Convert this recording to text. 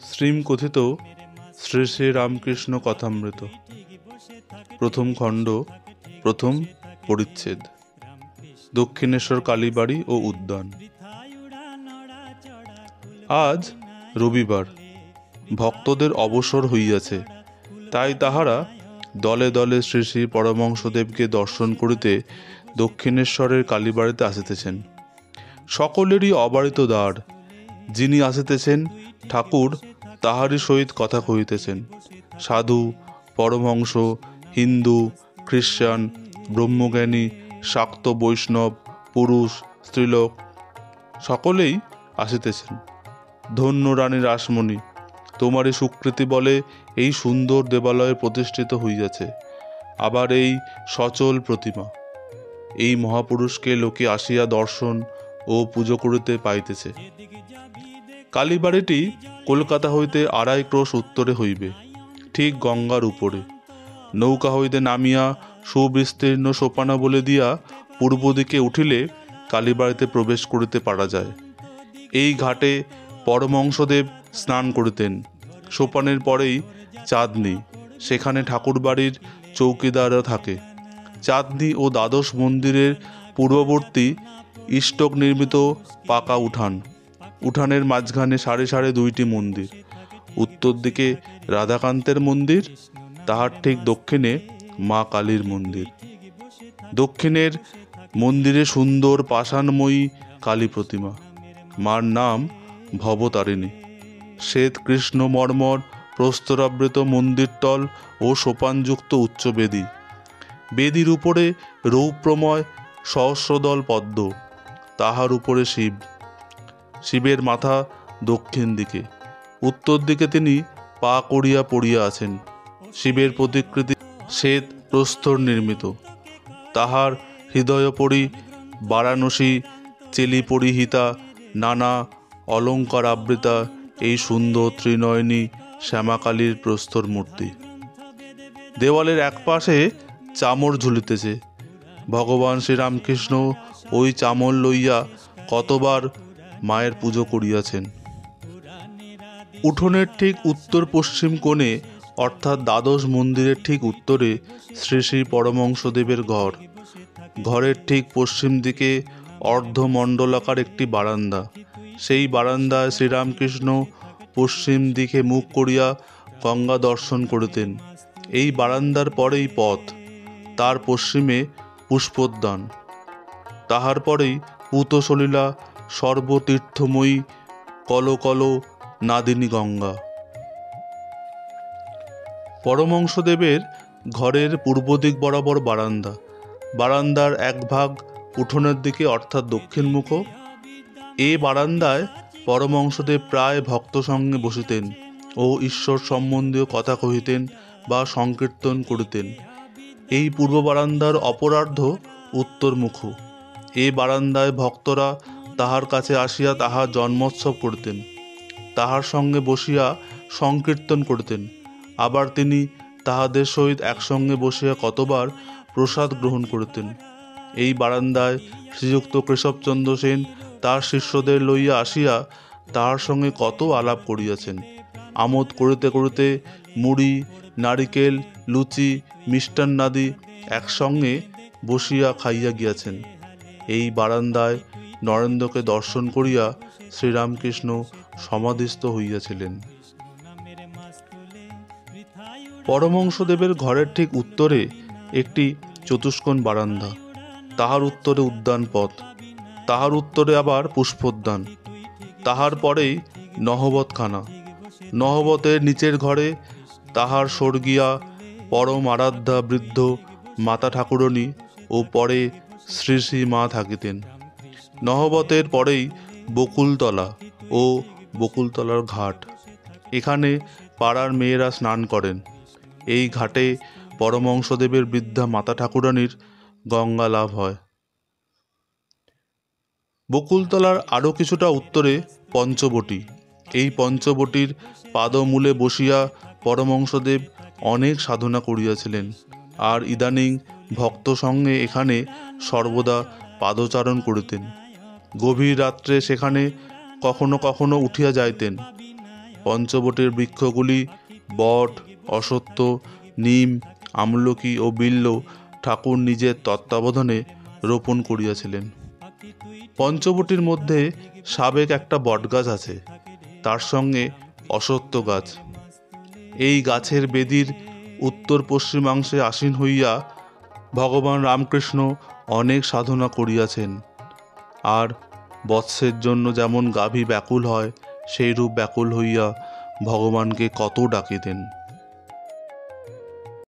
শ্রীমকথিত শ্রী শ্রী রামকৃষ্ণ কথামৃত প্রথম খণ্ড প্রথম পরিচ্ছেদ দক্ষিণেশ্বর কালীবাড়ি ও উদ্যান। আজ রবিবার, ভক্তদের অবসর হইয়াছে, তাই তাহারা দলে দলে শ্রী শ্রী পরমহংসদেবকে দর্শন করিতে দক্ষিণেশ্বরের কালীবাড়িতে আসিতেছেন। সকলেরই অবারিত দ্বার। যিনি আসিতেছেন ঠাকুর তাহারই সহিত কথা কহিতেছেন। সাধু, পরমহংস, হিন্দু, খ্রিস্টান, ব্রহ্মজ্ঞানী, শাক্ত, বৈষ্ণব, পুরুষ, স্ত্রীলোক সকলেই আসিতেছেন। ধন্য রানী রাসমণি, তোমারই সুকৃতি বলে এই সুন্দর দেবালয়ে প্রতিষ্ঠিত হইয়াছে। আবার এই সচল প্রতিমা, এই মহাপুরুষকে লোকে আসিয়া দর্শন ও পুজো করিতে পাইতেছে। কালীবাড়িটি কলকাতা হইতে 2.5 ক্রোশ উত্তরে হইবে, ঠিক গঙ্গার উপরে। নৌকা হইতে নামিয়া সুবিস্তীর্ণ সোপানাবলী দিয়া পূর্ব দিকে উঠিলে কালীবাড়িতে প্রবেশ করিতে পারা যায়। এই ঘাটে পরমহংসদেব স্নান করিতেন। সোপানের পরেই চাঁদনী, সেখানে ঠাকুরবাড়ির চৌকিদাররা থাকে। চাঁদনী ও দ্বাদশ মন্দিরের পূর্ববর্তী ইষ্টক নির্মিত পাকা উঠান। উঠানের মাঝখানে সারি সারি 2টি মন্দির। উত্তর দিকে রাধাকান্তের মন্দির, তাহার ঠিক দক্ষিণে মা কালীর মন্দির। দক্ষিণের মন্দিরে সুন্দর পাষাণময়ী কালী প্রতিমা। মার নাম ভবতারিণী। শ্বেত কৃষ্ণ মর্মর প্রস্তরাবৃত মন্দিরতল ও সোপানযুক্ত উচ্চ বেদী। বেদীর উপরে রৌপ্রময় সহস্রদল পদ্ম, তাহার উপরে শিব। শিবের মাথা দক্ষিণ দিকে। উত্তর দিকে তিনি পা করিয়া পড়িয়া আছেন। শিবের প্রতিকৃতি শ্বেত প্রস্তর নির্মিত। তাহার হৃদয়োপরি বারাণসী চেলি পরিহিতা নানা অলঙ্কার আবৃতা এই সুন্দর ত্রিনয়নী শ্যামাকালীর প্রস্তর মূর্তি। দেওয়ালের একপাশে চামর ঝুলিতেছে। ভগবান শ্রীরামকৃষ্ণ ওই চামর লইয়া কতবার মায়ের পুজো করিয়াছেন। উঠোনের ঠিক উত্তর পশ্চিম কোণে, অর্থাৎ দ্বাদশ মন্দিরের ঠিক উত্তরে শ্রী শ্রী পরমহংসদেবের ঘর। ঘরের ঠিক পশ্চিম দিকে অর্ধমণ্ডলাকার একটি বারান্দা। সেই বারান্দায় শ্রীরামকৃষ্ণ পশ্চিম দিকে মুখ করিয়া গঙ্গা দর্শন করিতেন। এই বারান্দার পরেই পথ, তার পশ্চিমে পুষ্পোদ্যান, তাহার পরেই পূতসলিলা সর্বতীর্থময়ী কল কল নাদিনী গঙ্গা। পরমহংসদেবের ঘরের পূর্ব দিক বরাবর বারান্দা। বারান্দার এক ভাগ উঠোনের দিকে, অর্থাৎ দক্ষিণমুখ। এ বারান্দায় পরমহংসদেব প্রায় ভক্ত সঙ্গে বসিতেন ও ঈশ্বর সম্বন্ধীয় কথা কহিতেন বা সংকীর্তন করিতেন। এই পূর্ব বারান্দার অপরার্ধ উত্তরমুখ। এ বারান্দায় ভক্তরা তাহার কাছে আসিয়া তাহার জন্মোৎসব করিতেন, তাহার সঙ্গে বসিয়া সংকীর্তন করিতেন। আবার তিনি তাহাদের সহিত একসঙ্গে বসিয়া কতবার প্রসাদ গ্রহণ করিতেন। এই বারান্দায় শ্রীযুক্ত কেশবচন্দ্র সেন তার শিষ্যদের লইয়া আসিয়া তাহার সঙ্গে কত আলাপ করিয়াছেন। আমোদ করিতে করিতে মুড়ি, নারিকেল, লুচি, মিষ্টান্নাদি একসঙ্গে বসিয়া খাইয়া গিয়াছেন। এই বারান্দায় নরেন্দ্রকে দর্শন করিয়া শ্রীরামকৃষ্ণ সমাধিস্থ হইয়াছিলেন। পরমহংসদেবের ঘরের ঠিক উত্তরে একটি চতুষ্কোণ বারান্দা, তাহার উত্তরে উদ্যান পথ, তাহার উত্তরে আবার পুষ্পোদ্যান, তাহার পরেই নহবতখানা। নহবতের নিচের ঘরে তাহার স্বর্গীয়া পরম আরাধ্যা বৃদ্ধ মাতা ঠাকুরনী ও পরে শ্রী শ্রী মা থাকিতেন। নহবতের পরেই বকুলতলা ও বকুলতলার ঘাট। এখানে পাড়ার মেয়েরা স্নান করেন। এই ঘাটে পরমহংসদেবের বৃদ্ধা মাতা ঠাকুরানীর গঙ্গা লাভ হয়। বকুলতলার আরও কিছুটা উত্তরে পঞ্চবটী। এই পঞ্চবটীর পাদমূলে বসিয়া পরমহংসদেব অনেক সাধনা করিয়াছিলেন, আর ইদানিং ভক্ত সঙ্গে এখানে সর্বদা পাদচারণ করিতেন। গভীর রাত্রে সেখানে কখনো কখনো উঠিয়া যাইতেন। পঞ্চবটের বৃক্ষগুলি বট, অশ্বত্থ, নিম, আমলকি ও বিল্ব ঠাকুর নিজের তত্ত্বাবধানে রোপণ করিয়াছিলেন। পঞ্চবটির মধ্যে সাবেক একটা বটগাছ আছে, তার সঙ্গে অশ্বত্থ গাছ। এই গাছের বেদির উত্তর পশ্চিমাংশে আসীন হইয়া ভগবান রামকৃষ্ণ অনেক সাধনা করিয়াছেন। আর বৎসের জন্য যেমন গাভী ব্যাকুল হয়, সেইরূপ ব্যাকুল হইয়া ভগবানকে কত ডাকিতেন।